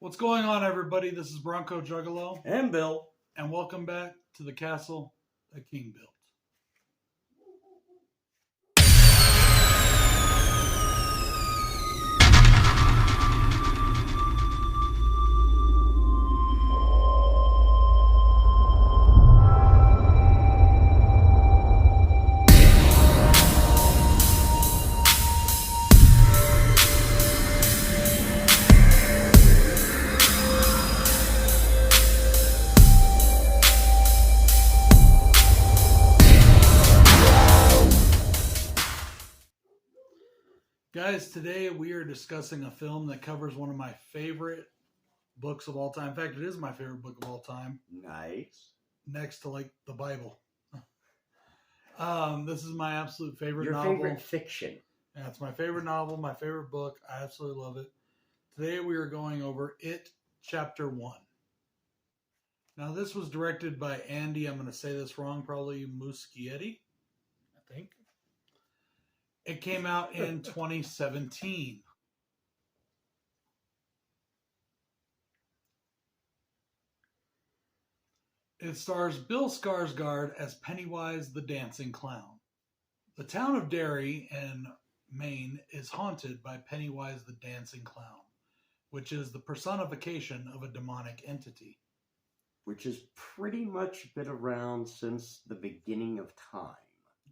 What's going on, everybody? This is Bronco Juggalo. And Bill. And welcome back to the castle that King built. Guys, today we are discussing a film that covers one of my favorite books of all time. In fact, it is my favorite book of all time. Nice. Next to, like, the Bible. This is my absolute favorite Your novel. Your favorite fiction. Yeah, it's my favorite novel, my favorite book. I absolutely love it. Today we are going over It, Chapter 1. Now, this was directed by Andy, I'm going to say this wrong, probably Muschietti, I think. It came out in 2017. It stars Bill Skarsgård as Pennywise the Dancing Clown. The town of Derry in Maine is haunted by Pennywise the Dancing Clown, which is the personification of a demonic entity. Which has pretty much been around since the beginning of time.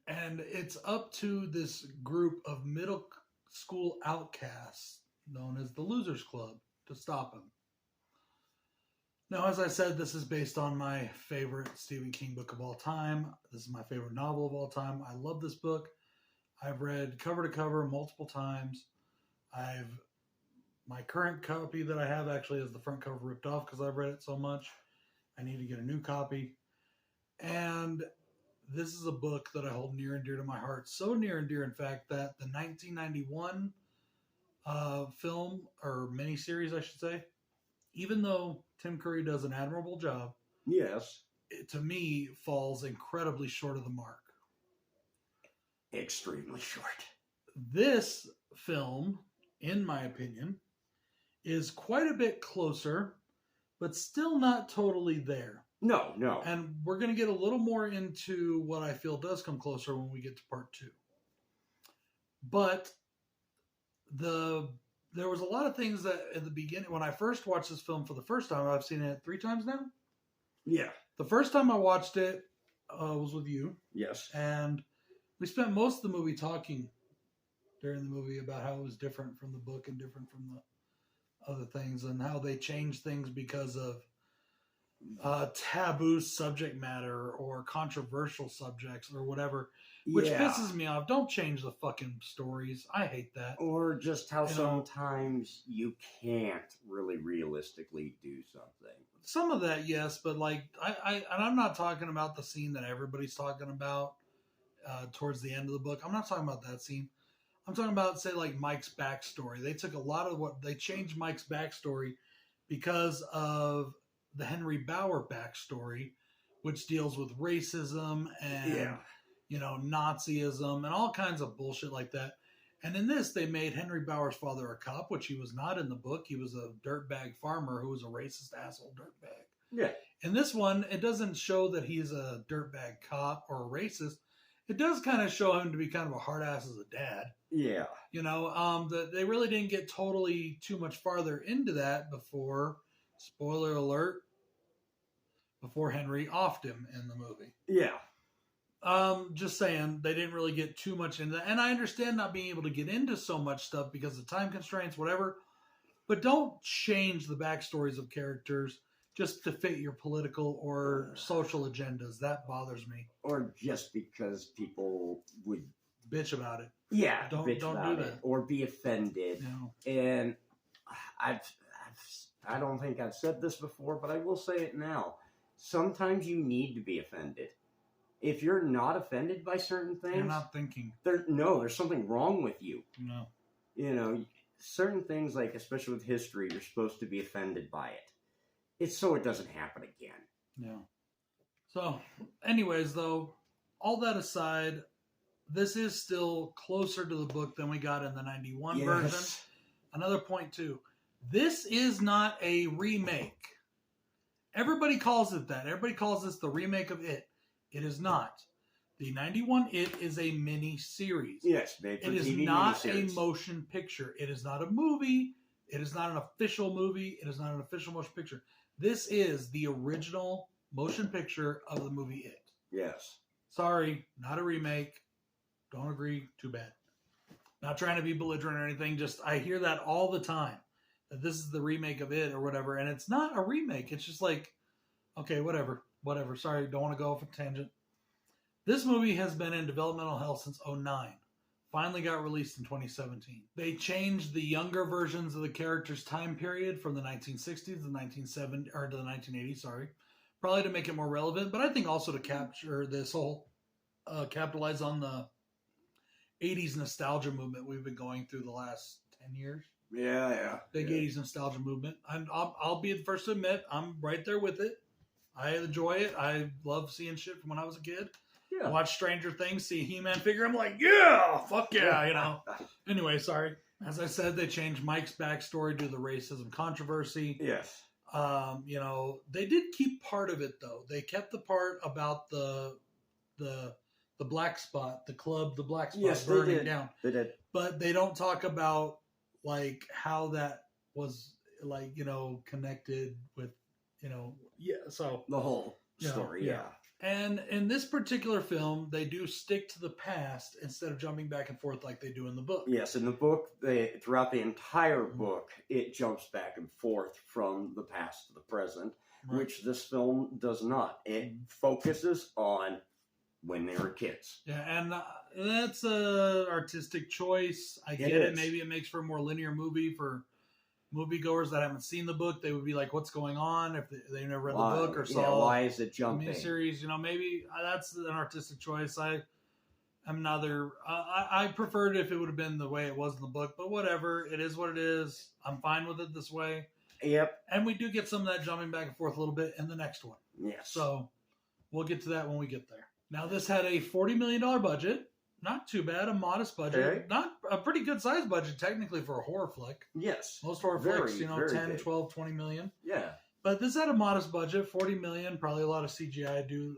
And it's up to this group of middle school outcasts known as the Losers Club to stop him. Now, as I said, this is based on my favorite Stephen King book of all time. This is my favorite novel of all time. I love this book. I've read cover to cover multiple times. My current copy that I have actually has the front cover ripped off because I've read it so much. I need to get a new copy. And this is a book that I hold near and dear to my heart. So near and dear, in fact, that the 1991 film, or miniseries, I should say, even though Tim Curry does an admirable job, yes, it, to me, falls incredibly short of the mark. Extremely short. This film, in my opinion, is quite a bit closer, but still not totally there. No. And we're going to get a little more into what I feel does come closer when we get to part 2. But there was a lot of things that at the beginning, when I first watched this film for the first time, I've seen it 3 times now. Yeah. The first time I watched it was with you. Yes. And we spent most of the movie talking during the movie about how it was different from the book and different from the other things and how they changed things because of taboo subject matter or controversial subjects or whatever, which pisses me off. Don't change the fucking stories. I hate that. Or just how sometimes you can't really realistically do something. Some of that, yes, but like and I'm not talking about the scene that everybody's talking about towards the end of the book. I'm not talking about that scene. I'm talking about, say, like Mike's backstory. They took a lot of they changed Mike's backstory because of the Henry Bauer backstory, which deals with racism and, Nazism and all kinds of bullshit like that. And in this, they made Henry Bauer's father a cop, which he was not in the book. He was a dirtbag farmer who was a racist asshole dirtbag. Yeah. In this one, it doesn't show that he's a dirtbag cop or a racist. It does kind of show him to be kind of a hard ass as a dad. Yeah. They really didn't get totally too much farther into that before, spoiler alert, before Henry offed him in the movie. Yeah. Just saying, they didn't really get too much into that. And I understand not being able to get into so much stuff because of time constraints, whatever. But don't change the backstories of characters just to fit your political or social agendas. That bothers me. Or just because people would bitch about it. Yeah, don't do that. Or be offended. No. And I don't think I've said this before, but I will say it now. Sometimes you need to be offended. If you're not offended by certain things, you're not thinking. There's something wrong with you. No. Certain things, like especially with history, you're supposed to be offended by it. It's so it doesn't happen again. Yeah. So, anyways, though, all that aside, this is still closer to the book than we got in the 91 version. Another point, too. This is not a remake. Everybody calls it that. Everybody calls this the remake of It. It is not. The 91 It is a mini series. Yes, made for it is TV not miniseries. a motion picture. It is not a movie. It is not an official movie. It is not an official motion picture. This is the original motion picture of the movie It. Yes. Sorry, not a remake. Don't agree. Too bad. Not trying to be belligerent or anything. Just I hear that all the time. That this is the remake of It or whatever. And it's not a remake. It's just like, okay, whatever. Whatever. Sorry, don't want to go off a tangent. This movie has been in developmental hell since 2009. Finally got released in 2017. They changed the younger versions of the characters' time period from the 1960s to the 1970s, or to the 1980s, sorry. Probably to make it more relevant, but I think also to capture this whole, capitalize on the 80s nostalgia movement we've been going through the last 10 years. Yeah. Big 80s nostalgia movement. I'll be the first to admit, I'm right there with it. I enjoy it. I love seeing shit from when I was a kid. Yeah. I watch Stranger Things, see a He-Man figure. I'm like, yeah, fuck yeah, you know. Anyway, sorry. As I said, they changed Mike's backstory due to the racism controversy. Yes. You know, they did keep part of it though. They kept the part about the black spot, the club, the black spot burning down. They did. But they don't talk about like how that was like, you know, connected with, you know, so The whole story, yeah. And in this particular film, they do stick to the past instead of jumping back and forth like they do in the book. Yes, in the book, throughout the entire book, it jumps back and forth from the past to the present, Right. which this film does not. It focuses on when they were kids. Yeah, and that's a artistic choice. I get it. Maybe it makes for a more linear movie for moviegoers that haven't seen the book. They would be like, what's going on if they never read the book or saw why is it jumping? The series, you know, maybe that's an artistic choice. I preferred if it would have been the way it was in the book, but whatever. It is what it is. I'm fine with it this way. Yep. And we do get some of that jumping back and forth a little bit in the next one. Yes. So we'll get to that when we get there. Now, this had a $40 million budget. Not too bad, a modest budget. Okay. Not a pretty good size budget, technically, for a horror flick. Yes. Most horror flicks, you know, 10, big. 12, 20 million. Yeah. But this had a modest budget, 40 million, probably a lot of CGI you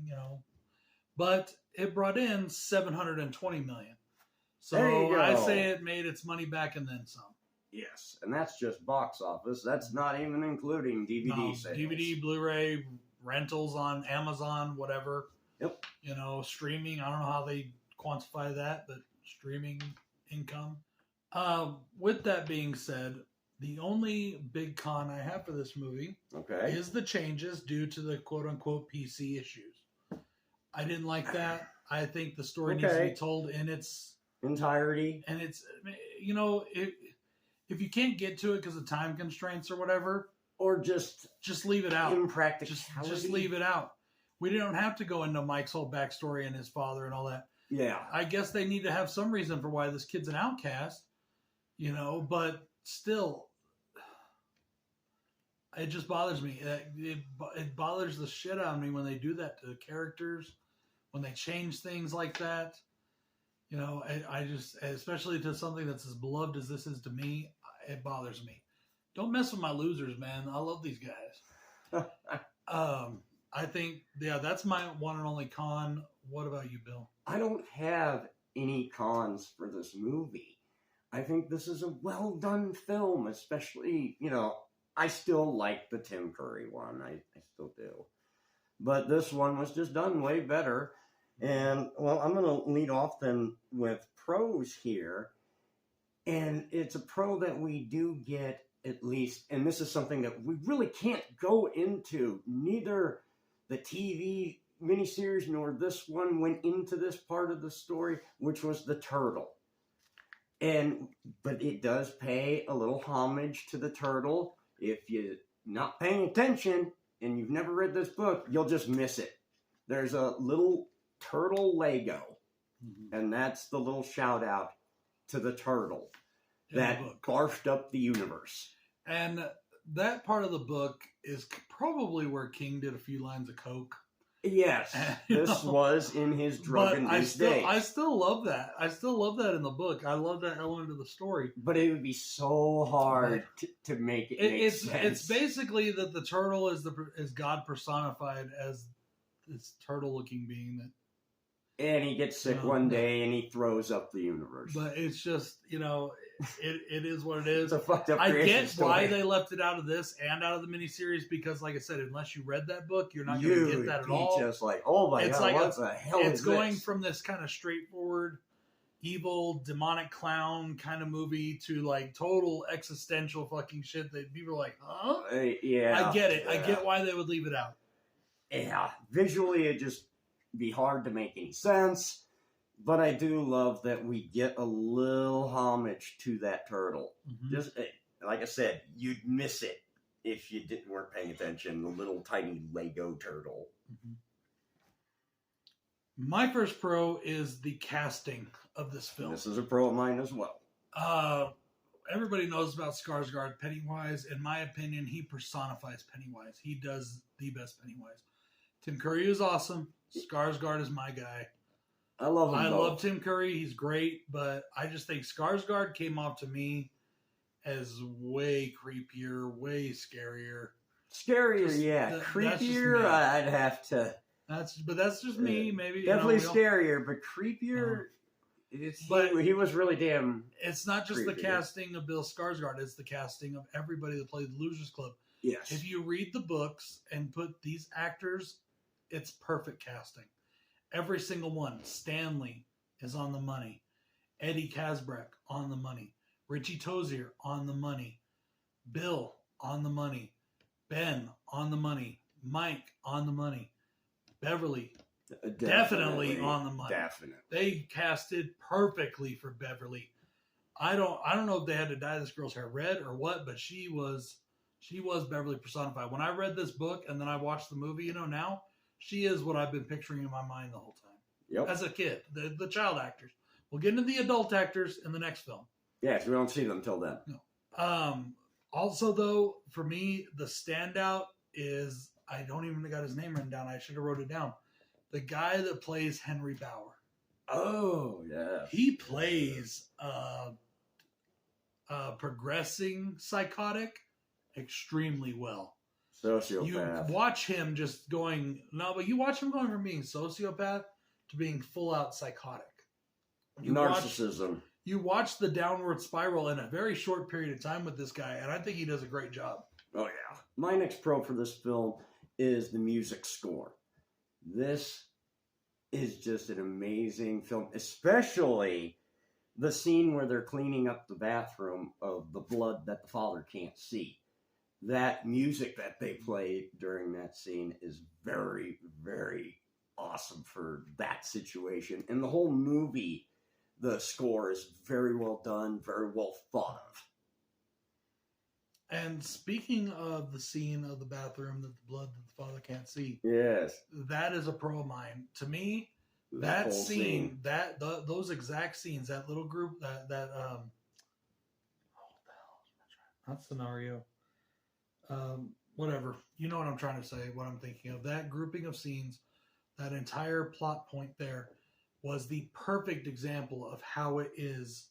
know. But it brought in 720 million. So I say it made its money back and then some. Yes, and that's just box office. That's not even including DVD sales. DVD, Blu-ray, rentals on Amazon, whatever. Yep. You know, streaming. I don't know how they quantify that, but streaming income. With that being said, the only big con I have for this movie is the changes due to the quote-unquote PC issues. I didn't like that. I think the story needs to be told in its entirety. And it's, you know, if you can't get to it because of time constraints or whatever, or just leave it out. Impracticality. Just leave it out. We don't have to go into Mike's whole backstory and his father and all that. Yeah. I guess they need to have some reason for why this kid's an outcast, you know, but still, it just bothers me. It bothers the shit out of me when they do that to the characters, when they change things like that. You know, I just, especially to something that's as beloved as this is to me, it bothers me. Don't mess with my losers, man. I love these guys. I think, that's my one and only con. What about you, Bill? I don't have any cons for this movie. I think this is a well-done film, especially, you know, I still like the Tim Curry one. I still do. But this one was just done way better. And, well, I'm going to lead off then with pros here. And it's a pro that we do get at least, and this is something that we really can't go into. Neither the TV miniseries nor this one went into this part of the story, which was the turtle. But it does pay a little homage to the turtle. If you're not paying attention and you've never read this book, you'll just miss it. There's a little turtle Lego, and that's the little shout out to the turtle that barfed up the universe. And that part of the book is probably where King did a few lines of coke. Yes, this was in his drug-induced days. I still love that. I still love that in the book. I love that element of the story. But it would be so hard to make it make sense. It's basically that the turtle is God personified as this turtle-looking being that. And he gets sick one day and he throws up the universe. But it's just, it is what it is. It's a fucked up I creation get story. why they left it out of this and out of the miniseries because, like I said, unless you read that book, you're not going to get that at all. Just like, oh my God, what the hell is this? It's going from this kind of straightforward, evil, demonic clown kind of movie to like total existential fucking shit that people are like, huh? Yeah. I get it. Yeah. I get why they would leave it out. Yeah. Visually, it just be hard to make any sense, but I do love that we get a little homage to that turtle. Mm-hmm. Just like I said, you'd miss it if you weren't paying attention. The little tiny Lego turtle. Mm-hmm. My first pro is the casting of this film. This is a pro of mine as well. Everybody knows about Skarsgård, Pennywise. In my opinion, he personifies Pennywise. He does the best Pennywise. Tim Curry is awesome. Skarsgård is my guy. I love him. I love Tim Curry. He's great, but I just think Skarsgård came off to me as way creepier, way scarier. Scarier, yeah. Creepier, I'd have to. That's just me. Maybe definitely scarier, but creepier. He was really damn. It's not just creepy. The casting of Bill Skarsgård; it's the casting of everybody that played the Losers Club. Yes. If you read the books and put these actors, it's perfect casting. Every single one. Stanley is on the money. Eddie Kasbrak on the money. Richie Tozier on the money. Bill on the money. Ben on the money. Mike on the money. Beverly definitely on the money. Definitely. They casted perfectly for Beverly. I don't know if they had to dye this girl's hair red or what, but she was Beverly personified. When I read this book and then I watched the movie, now she is what I've been picturing in my mind the whole time. Yep. As a kid, the child actors. We'll get into the adult actors in the next film. Yes, we don't see them till then. No. Also, though, for me, the standout is, I don't even got his name written down. I should have wrote it down. The guy that plays Henry Bauer. Oh, yeah. He plays progressing psychotic extremely well. Sociopath. You watch him just going, but you watch him going from being sociopath to being full out psychotic. Narcissism. You watch the downward spiral in a very short period of time with this guy, and I think he does a great job. Oh, yeah. My next pro for this film is the music score. This is just an amazing film, especially the scene where they're cleaning up the bathroom of the blood that the father can't see. That music that they play during that scene is very, very awesome for that situation. And the whole movie, the score is very well done, very well thought of. And speaking of the scene of the bathroom that the blood that the father can't see, yes, that is a pro of mine. To me, that scene, those exact scenes, that little group, what the hell is not scenario, whatever. You know what I'm trying to say, what I'm thinking of. That grouping of scenes, that entire plot point there was the perfect example of how it is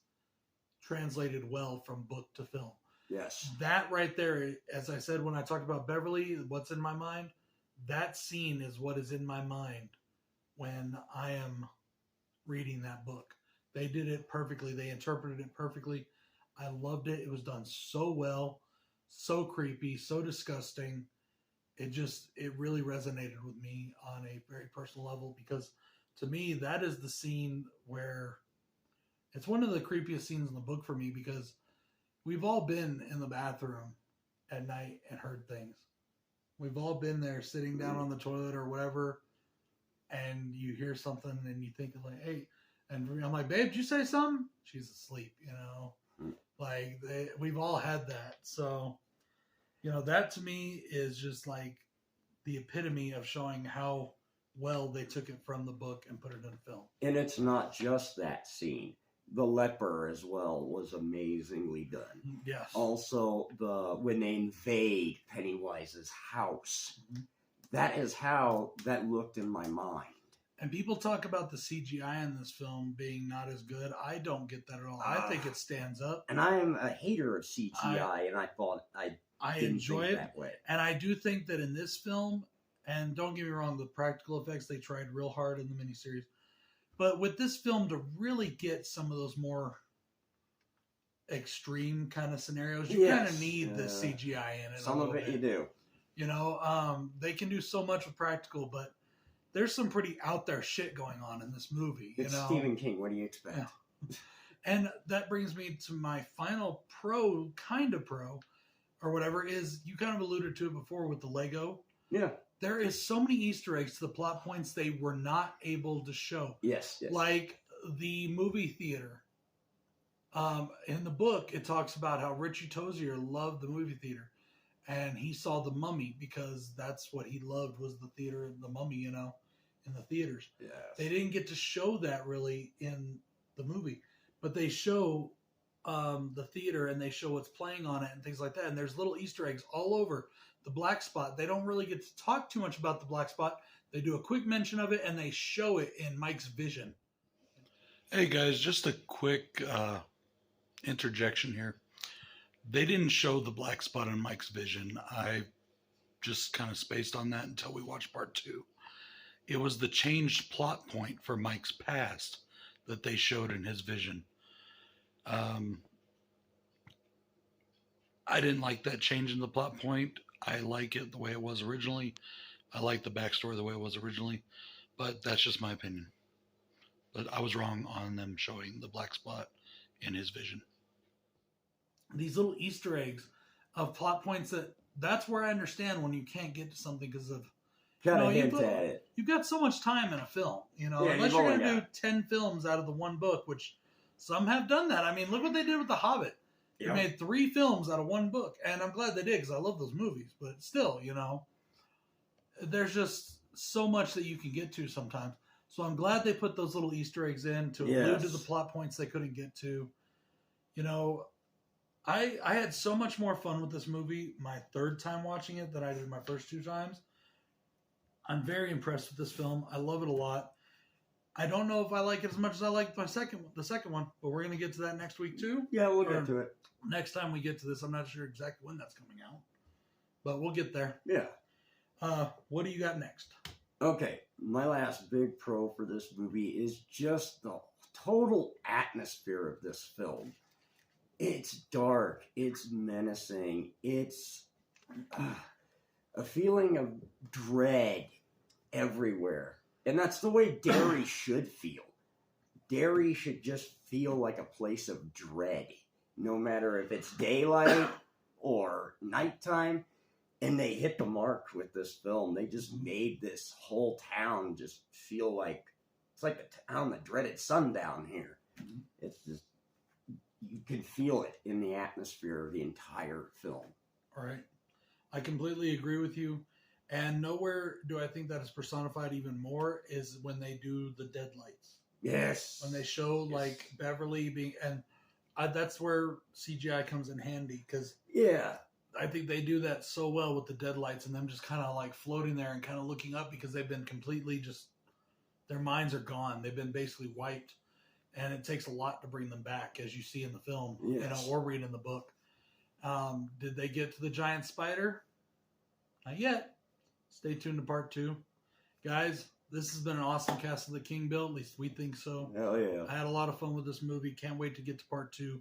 translated well from book to film. Yes. That right there, as I said when I talked about Beverly, what's in my mind, that scene is what is in my mind when I am reading that book. They did it perfectly. They interpreted it perfectly. I loved it. It was done so well, so creepy, so disgusting. It really resonated with me on a very personal level because to me, that is the scene where it's one of the creepiest scenes in the book for me because we've all been in the bathroom at night and heard things. We've all been there sitting down on the toilet or whatever, and you hear something and you think like, hey, and I'm like, babe, did you say something? She's asleep, Like, we've all had that. So, that to me is just like the epitome of showing how well they took it from the book and put it in film. And it's not just that scene. The leper as well was amazingly done. Yes. Also, when they invade Pennywise's house, that is how that looked in my mind. And people talk about the CGI in this film being not as good. I don't get that at all. I think it stands up. And I am a hater of CGI, and I thought I enjoy it that way. And I do think that in this film, and don't get me wrong, the practical effects, they tried real hard in the miniseries. But with this film, to really get some of those more extreme kind of scenarios, you kind of need the CGI in it. Some of it you do. You know, they can do so much with practical, but there's some pretty out there shit going on in this movie. It's you know? Stephen King. What do you expect? Yeah. And that brings me to my final pro, or whatever, is you kind of alluded to it before with the Lego. Yeah. There is so many Easter eggs to the plot points they were not able to show. Yes. Like the movie theater. In the book, it talks about how Richie Tozier loved the movie theater. And he saw The Mummy because that's what he loved, was the theater, The Mummy, you know, in the theaters. Yes. They didn't get to show that really in the movie. But they show the theater and they show what's playing on it and things like that. And there's little Easter eggs all over the black spot. They don't really get to talk too much about the black spot. They do a quick mention of it and they show it in Mike's vision. Hey guys, just a quick interjection here. They didn't show the black spot in Mike's vision. I just kind of spaced on that until we watched part 2. It was the changed plot point for Mike's past that they showed in his vision. I didn't like that change in the plot point. I like it the way it was originally. I like the backstory the way it was originally. But that's just my opinion. But I was wrong on them showing the black spot in his vision. These little Easter eggs of plot points that's where I understand when you can't get to something because of you've got so much time in a film, you know, unless you're going to do 10 films out of the one book, which some have done that. I mean, look what they did with The Hobbit. They made 3 films out of one book, and I'm glad they did because I love those movies, but still, you know, there's just so much that you can get to sometimes. So I'm glad they put those little Easter eggs in to allude to the plot points they couldn't get to. You know, I had so much more fun with this movie my 3rd time watching it than I did my first 2 times. I'm very impressed with this film. I love it a lot. I don't know if I like it as much as I like the second one, but we're going to get to that next week too. Yeah, we'll get to it. Next time we get to this, I'm not sure exactly when that's coming out, but we'll get there. Yeah. What do you got next? Okay, my last big pro for this movie is just the total atmosphere of this film. It's dark. It's menacing. It's a feeling of dread everywhere. And that's the way Derry should feel. Derry should just feel like a place of dread, no matter if it's daylight or nighttime. And they hit the mark with this film. They just made this whole town just feel like it's like the town that dreaded sundown here. It's just, you can feel it in the atmosphere of the entire film. All right. I completely agree with you. And nowhere do I think that is personified even more is when they do the deadlights. Yes. When they show like Beverly being, and that's where CGI comes in handy because I think they do that so well with the deadlights and them just kind of like floating there and kind of looking up because they've been completely just, their minds are gone. They've been basically wiped. And it takes a lot to bring them back, as you see in the film, you know, or read in the book. Did they get to the giant spider? Not yet. Stay tuned to part 2. Guys, this has been an awesome Castle of the King build. At least we think so. Hell yeah. I had a lot of fun with this movie. Can't wait to get to part 2,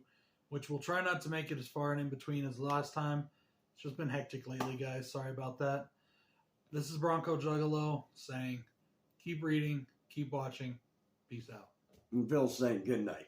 which we'll try not to make it as far and in between as last time. It's just been hectic lately, guys. Sorry about that. This is Bronco Juggalo saying, keep reading, keep watching. Peace out. And Bill saying good night.